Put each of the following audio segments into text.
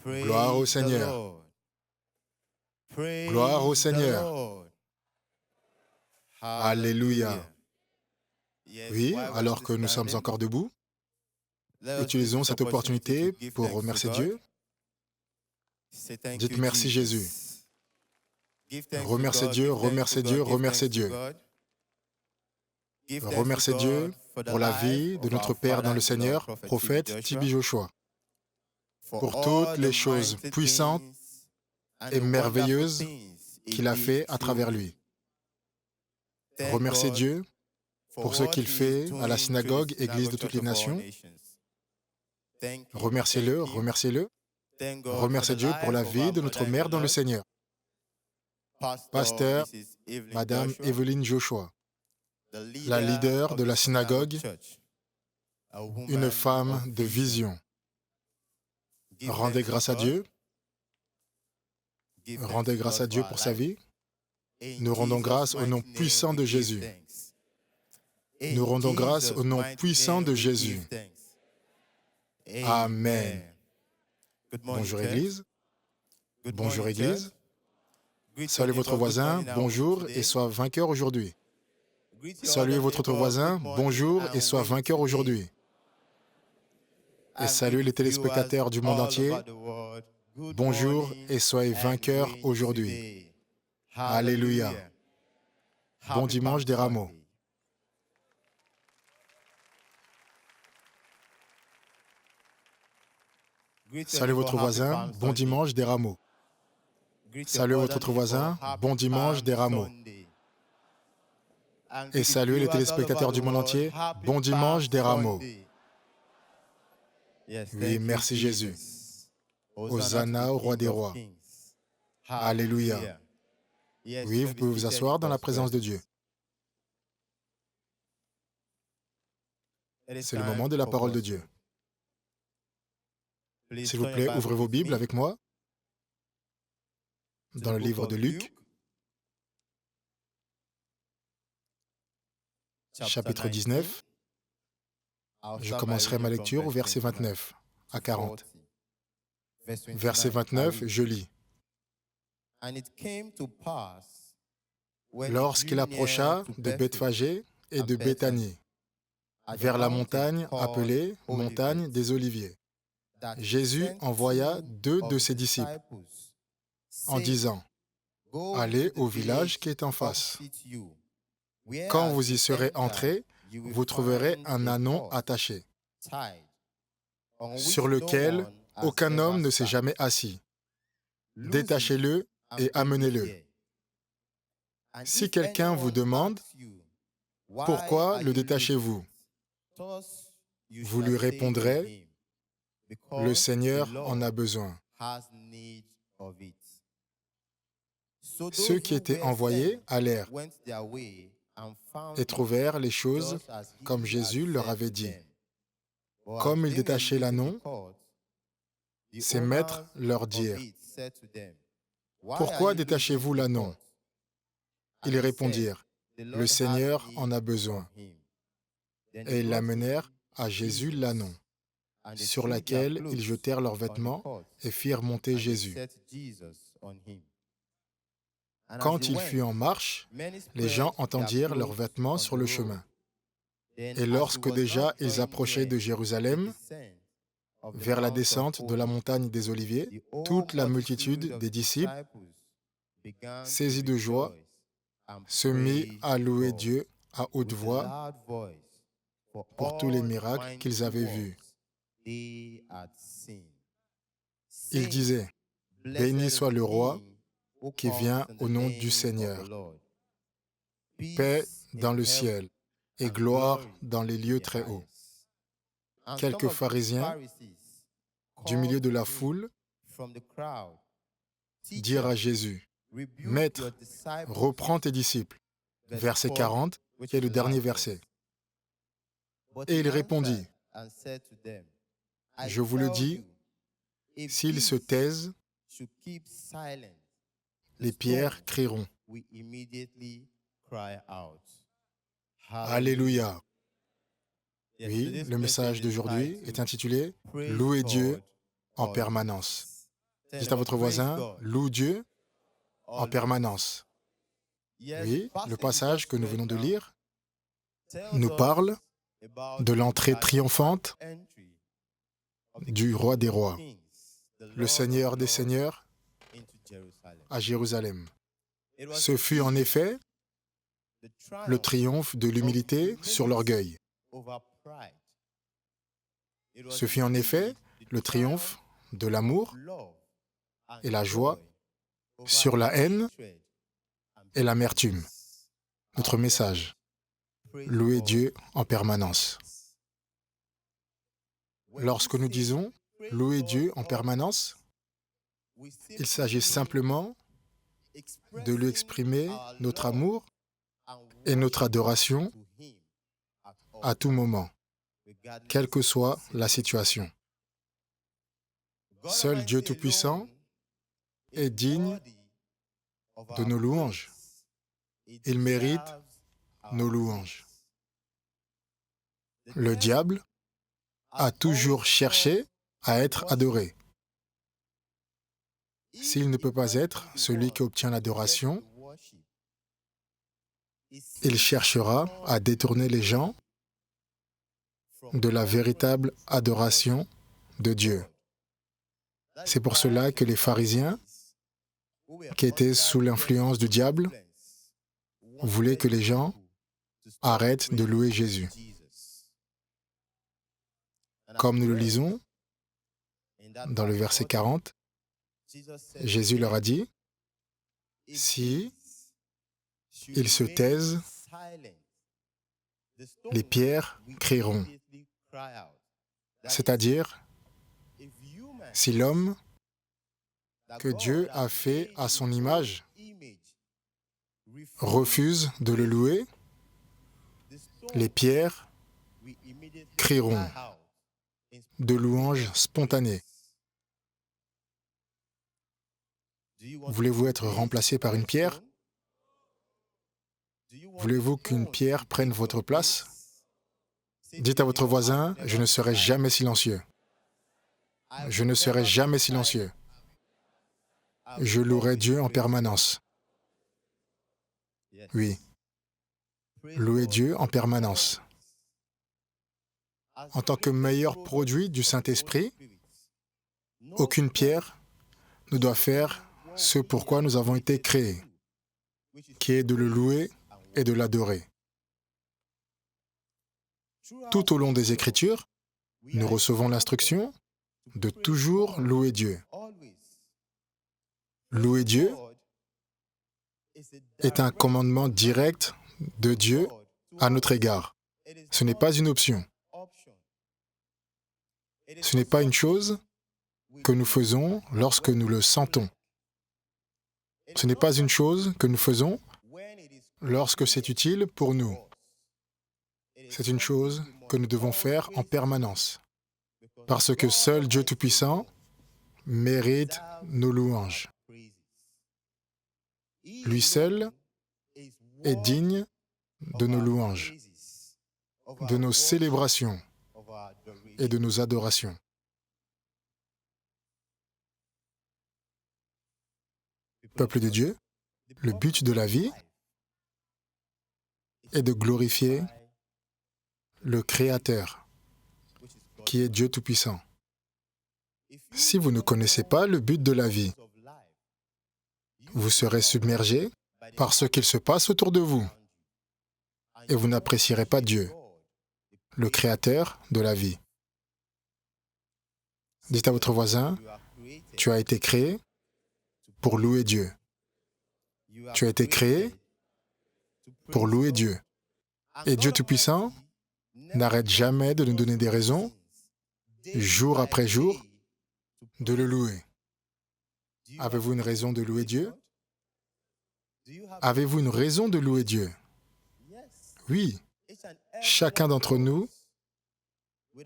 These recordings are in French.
Gloire au Seigneur. Gloire au Seigneur. Alléluia. Oui, alors que nous sommes encore debout, utilisons cette opportunité pour remercier Dieu. Dites merci Jésus. Remerciez Dieu, remerciez Dieu, remerciez Dieu. Remerciez Dieu pour la vie de notre Père dans le Seigneur, prophète T.B. Joshua, pour toutes les choses puissantes et merveilleuses qu'il a fait à travers lui. Remerciez Dieu pour ce qu'il fait à la synagogue, Église de toutes les nations. Remerciez-le, remerciez-le. Remerciez Dieu pour la vie de notre mère dans le Seigneur, Pasteur Madame Evelyn Joshua, la leader de la synagogue, une femme de vision. Rendez grâce à Dieu. Rendez grâce à Dieu pour sa vie. Nous rendons grâce au nom puissant de Jésus. Nous rendons grâce au nom puissant de Jésus. Amen. Bonjour Église. Bonjour Église. Saluez votre voisin, bonjour et sois vainqueur aujourd'hui. Saluez votre autre voisin, bonjour et sois vainqueur aujourd'hui. Et saluez les téléspectateurs du monde entier, bonjour et soyez vainqueurs aujourd'hui. Alléluia. Bon dimanche des rameaux. Saluez votre voisin, bon dimanche des rameaux. Saluez votre autre voisin, bon dimanche des rameaux. Et saluez les téléspectateurs du monde entier, bon dimanche des rameaux. Oui, merci Jésus. Hosanna au roi des rois. Alléluia. Oui, vous pouvez vous asseoir dans la présence de Dieu. C'est le moment de la parole de Dieu. S'il vous plaît, ouvrez vos Bibles avec moi dans le livre de Luc, chapitre 19. Je commencerai ma lecture au verset 29 à 40. Verset 29, je lis. Lorsqu'il approcha de Bethphagée et de Béthanie, vers la montagne appelée montagne des Oliviers, Jésus envoya 2 de ses disciples en disant, « Allez au village qui est en face. Quand vous y serez entrés, vous trouverez un ânon attaché, sur lequel aucun homme ne s'est jamais assis. Détachez-le et amenez-le. Si quelqu'un vous demande, « Pourquoi le détachez-vous » vous lui répondrez, « Le Seigneur en a besoin. » Ceux qui étaient envoyés allèrent et trouvèrent les choses comme Jésus leur avait dit. Comme ils détachaient l'ânon, ses maîtres leur dirent, « Pourquoi détachez-vous l'ânon » Ils répondirent, « Le Seigneur en a besoin. » Et ils l'amenèrent à Jésus l'ânon, sur laquelle ils jetèrent leurs vêtements et firent monter Jésus. Quand il fut en marche, les gens entendirent leurs vêtements sur le chemin. Et lorsque déjà ils approchaient de Jérusalem, vers la descente de la montagne des Oliviers, toute la multitude des disciples, saisis de joie, se mit à louer Dieu à haute voix pour tous les miracles qu'ils avaient vus. Ils disaient, « Béni soit le roi qui vient au nom du Seigneur. Paix dans le ciel et gloire dans les lieux très hauts. » Quelques pharisiens du milieu de la foule dirent à Jésus, « Maître, reprends tes disciples. » Verset 40, qui est le dernier verset. Et il répondit, « Je vous le dis, s'ils se taisent, les pierres crieront. » Alléluia. Oui, le message d'aujourd'hui est intitulé « Louer Dieu en permanence. » Dites à votre voisin, loue Dieu en permanence. Oui, le passage que nous venons de lire nous parle de l'entrée triomphante du roi des rois, le Seigneur des seigneurs, à Jérusalem. Ce fut en effet le triomphe de l'humilité sur l'orgueil. Ce fut en effet le triomphe de l'amour et la joie sur la haine et l'amertume. Notre message, louer Dieu en permanence. Lorsque nous disons louer Dieu en permanence, il s'agit simplement de lui exprimer notre amour et notre adoration à tout moment, quelle que soit la situation. Seul Dieu Tout-Puissant est digne de nos louanges. Il mérite nos louanges. Le diable a toujours cherché à être adoré. S'il ne peut pas être celui qui obtient l'adoration, il cherchera à détourner les gens de la véritable adoration de Dieu. C'est pour cela que les pharisiens, qui étaient sous l'influence du diable, voulaient que les gens arrêtent de louer Jésus. Comme nous le lisons dans le verset 40, Jésus leur a dit, « Si ils se taisent, les pierres crieront. » C'est-à-dire, si l'homme que Dieu a fait à son image refuse de le louer, les pierres crieront de louanges spontanées. Voulez-vous être remplacé par une pierre? Voulez-vous qu'une pierre prenne votre place? Dites à votre voisin, je ne serai jamais silencieux. Je ne serai jamais silencieux. Je louerai Dieu en permanence. Oui, louer Dieu en permanence. En tant que meilleur produit du Saint-Esprit, aucune pierre ne doit faire ce pourquoi nous avons été créés, qui est de le louer et de l'adorer. Tout au long des Écritures, nous recevons l'instruction de toujours louer Dieu. Louer Dieu est un commandement direct de Dieu à notre égard. Ce n'est pas une option. Ce n'est pas une chose que nous faisons lorsque nous le sentons. Ce n'est pas une chose que nous faisons lorsque c'est utile pour nous. C'est une chose que nous devons faire en permanence, parce que seul Dieu Tout-Puissant mérite nos louanges. Lui seul est digne de nos louanges, de nos célébrations et de nos adorations. Peuple de Dieu, le but de la vie est de glorifier le Créateur, qui est Dieu Tout-Puissant. Si vous ne connaissez pas le but de la vie, vous serez submergé par ce qu'il se passe autour de vous et vous n'apprécierez pas Dieu, le Créateur de la vie. Dites à votre voisin, tu as été créé pour louer Dieu. Tu as été créé pour louer Dieu. Et Dieu Tout-Puissant n'arrête jamais de nous donner des raisons, jour après jour, de le louer. Avez-vous une raison de louer Dieu? Avez-vous une raison de louer Dieu? Oui, chacun d'entre nous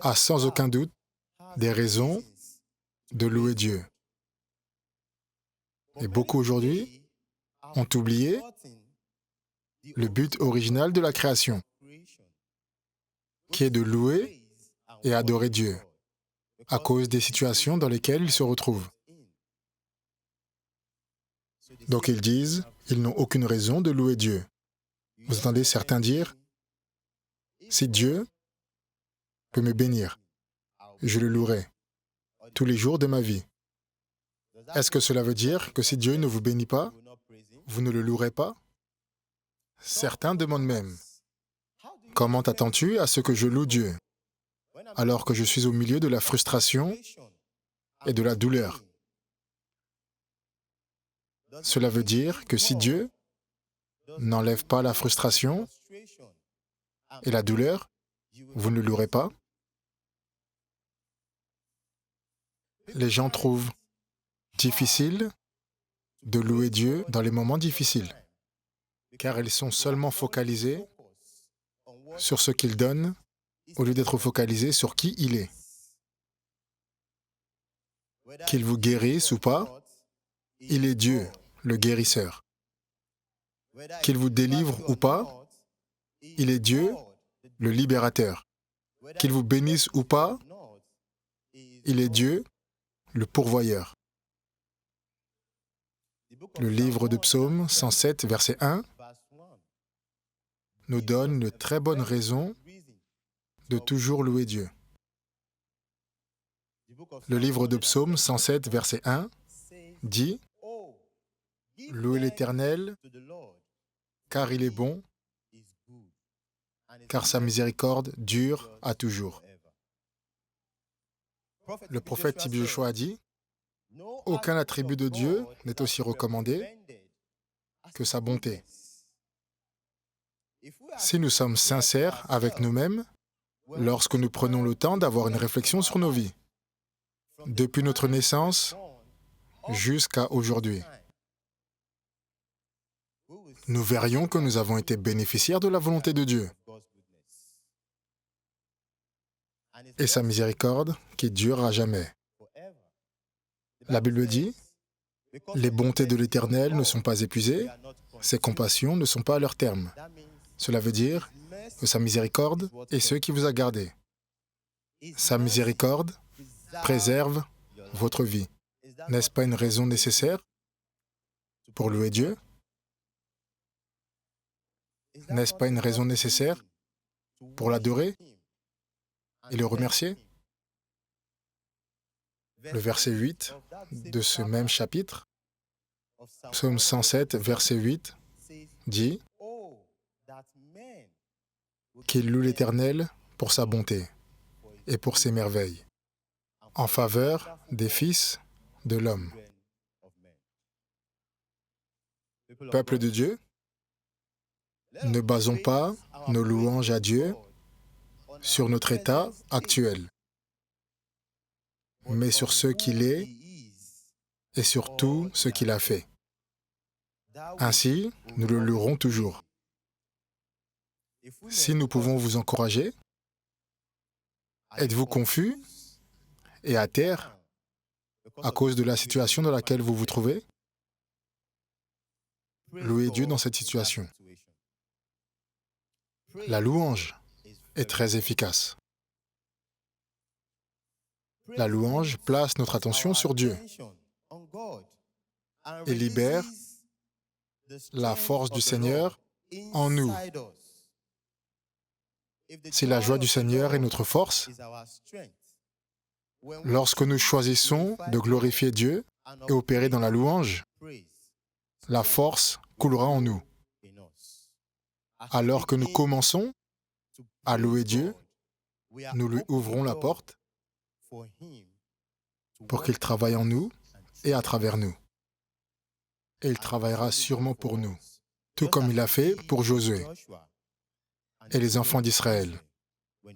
a sans aucun doute des raisons de louer Dieu. Et beaucoup aujourd'hui ont oublié le but original de la création, qui est de louer et adorer Dieu, à cause des situations dans lesquelles ils se retrouvent. Donc ils disent, ils n'ont aucune raison de louer Dieu. Vous entendez certains dire, si Dieu peut me bénir, je le louerai tous les jours de ma vie. Est-ce que cela veut dire que si Dieu ne vous bénit pas, vous ne le louerez pas? Certains demandent même, comment t'attends-tu à ce que je loue Dieu, alors que je suis au milieu de la frustration et de la douleur? Cela veut dire que si Dieu n'enlève pas la frustration et la douleur, vous ne le louerez pas? Les gens trouvent difficile de louer Dieu dans les moments difficiles, car ils sont seulement focalisés sur ce qu'il donne au lieu d'être focalisés sur qui il est. Qu'il vous guérisse ou pas, il est Dieu, le guérisseur. Qu'il vous délivre ou pas, il est Dieu, le libérateur. Qu'il vous bénisse ou pas, il est Dieu, le pourvoyeur. Le livre de Psaume 107, verset 1, nous donne une très bonne raison de toujours louer Dieu. Le livre de Psaume 107, verset 1, dit « Louez l'Éternel, car il est bon, car sa miséricorde dure à toujours. » Le prophète Tibie Joshua a dit « Aucun attribut de Dieu n'est aussi recommandé que sa bonté. » Si nous sommes sincères avec nous-mêmes, lorsque nous prenons le temps d'avoir une réflexion sur nos vies, depuis notre naissance jusqu'à aujourd'hui, nous verrions que nous avons été bénéficiaires de la volonté de Dieu et sa miséricorde qui dure à jamais. La Bible dit, les bontés de l'Éternel ne sont pas épuisées, ses compassions ne sont pas à leur terme. Cela veut dire que sa miséricorde est ce qui vous a gardé. Sa miséricorde préserve votre vie. N'est-ce pas une raison nécessaire pour louer Dieu? N'est-ce pas une raison nécessaire pour l'adorer et le remercier? Le verset 8 de ce même chapitre, Psaume 107, verset 8, dit qu'il loue l'Éternel pour sa bonté et pour ses merveilles, en faveur des fils de l'homme. Peuple de Dieu, ne basons pas nos louanges à Dieu sur notre état actuel, mais sur ce qu'il est et sur tout ce qu'il a fait. Ainsi, nous le louerons toujours. Si nous pouvons vous encourager, êtes-vous confus et à terre à cause de la situation dans laquelle vous vous trouvez? Louez Dieu dans cette situation. La louange est très efficace. La louange place notre attention sur Dieu et libère la force du Seigneur en nous. Si la joie du Seigneur est notre force, lorsque nous choisissons de glorifier Dieu et opérer dans la louange, la force coulera en nous. Alors que nous commençons à louer Dieu, nous lui ouvrons la porte pour qu'il travaille en nous et à travers nous. Et il travaillera sûrement pour nous, tout comme il a fait pour Josué et les enfants d'Israël,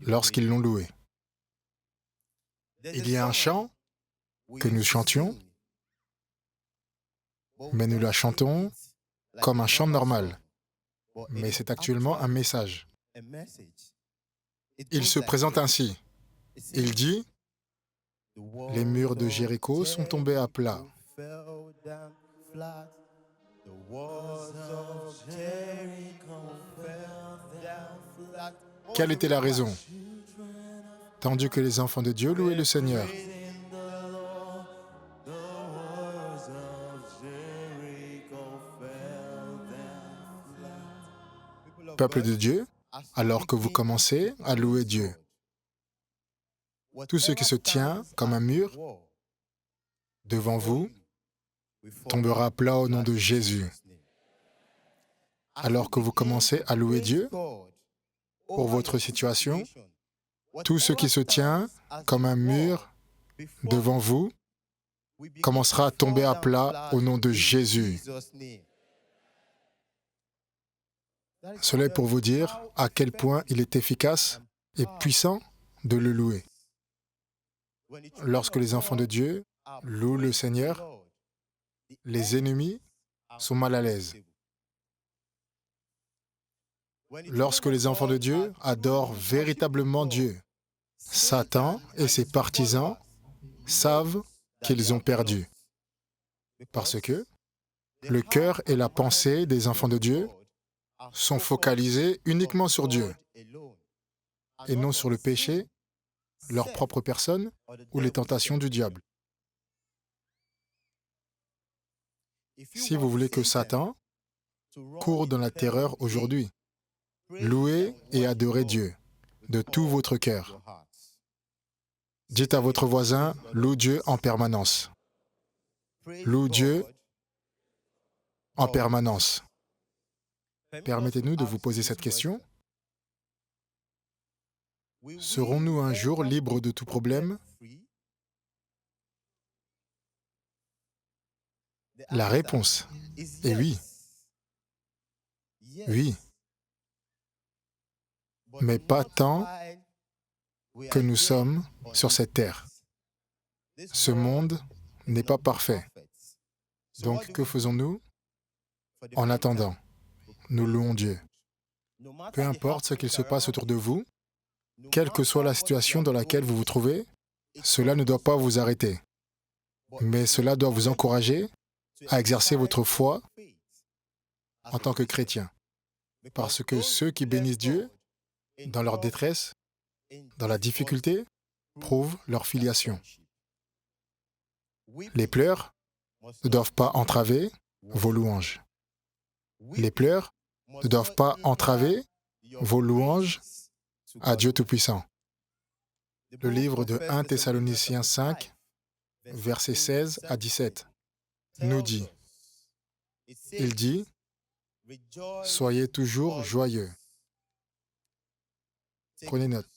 lorsqu'ils l'ont loué. Il y a un chant que nous chantions, mais nous la chantons comme un chant normal. Mais c'est actuellement un message. Il se présente ainsi. Il dit, « Les murs de Jéricho sont tombés à plat. » Quelle était la raison? Tandis que les enfants de Dieu louaient le Seigneur. peuple de Dieu, alors que vous commencez à louer Dieu. Tout ce qui se tient comme un mur devant vous tombera à plat au nom de Jésus. Alors que vous commencez à louer Dieu pour votre situation, tout ce qui se tient comme un mur devant vous commencera à tomber à plat au nom de Jésus. Cela est pour vous dire à quel point il est efficace et puissant de le louer. Lorsque les enfants de Dieu louent le Seigneur, les ennemis sont mal à l'aise. Lorsque les enfants de Dieu adorent véritablement Dieu, Satan et ses partisans savent qu'ils ont perdu. Parce que le cœur et la pensée des enfants de Dieu sont focalisés uniquement sur Dieu et non sur le péché, leur propre personne ou les tentations du diable. Si vous voulez que Satan court dans la terreur aujourd'hui, louez et adorez Dieu de tout votre cœur. Dites à votre voisin, loue Dieu en permanence. Loue Dieu en permanence. Permettez-nous de vous poser cette question. Serons-nous un jour libres de tout problème? La réponse est oui. Oui. Mais pas tant que nous sommes sur cette terre. Ce monde n'est pas parfait. Donc que faisons-nous? En attendant, nous louons Dieu. Peu importe ce qu'il se passe autour de vous, quelle que soit la situation dans laquelle vous vous trouvez, cela ne doit pas vous arrêter. Mais cela doit vous encourager à exercer votre foi en tant que chrétien. Parce que ceux qui bénissent Dieu, dans leur détresse, dans la difficulté, prouvent leur filiation. Les pleurs ne doivent pas entraver vos louanges. Les pleurs ne doivent pas entraver vos louanges à Dieu Tout-Puissant. Le livre de 1 Thessaloniciens 5, versets 16 à 17, nous dit, il dit, « Soyez toujours joyeux. » Prenez note.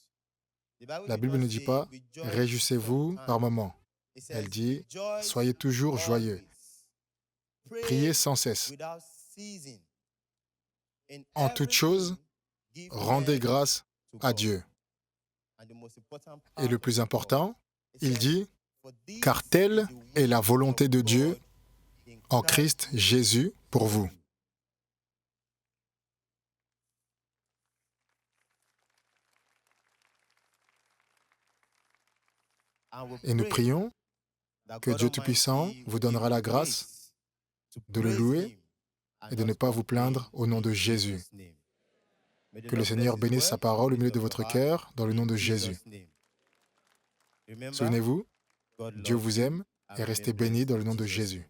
La Bible ne dit pas « Réjouissez-vous par moments ». Elle dit « Soyez toujours joyeux. » Priez sans cesse. En toute chose, rendez grâce à Dieu. Et le plus important, il dit « Car telle est la volonté de Dieu en Christ Jésus pour vous. » Et nous prions que Dieu Tout-Puissant vous donnera la grâce de le louer et de ne pas vous plaindre au nom de Jésus. Que le Seigneur bénisse sa parole au milieu de votre cœur dans le nom de Jésus. Souvenez-vous, Dieu vous aime et restez bénis dans le nom de Jésus.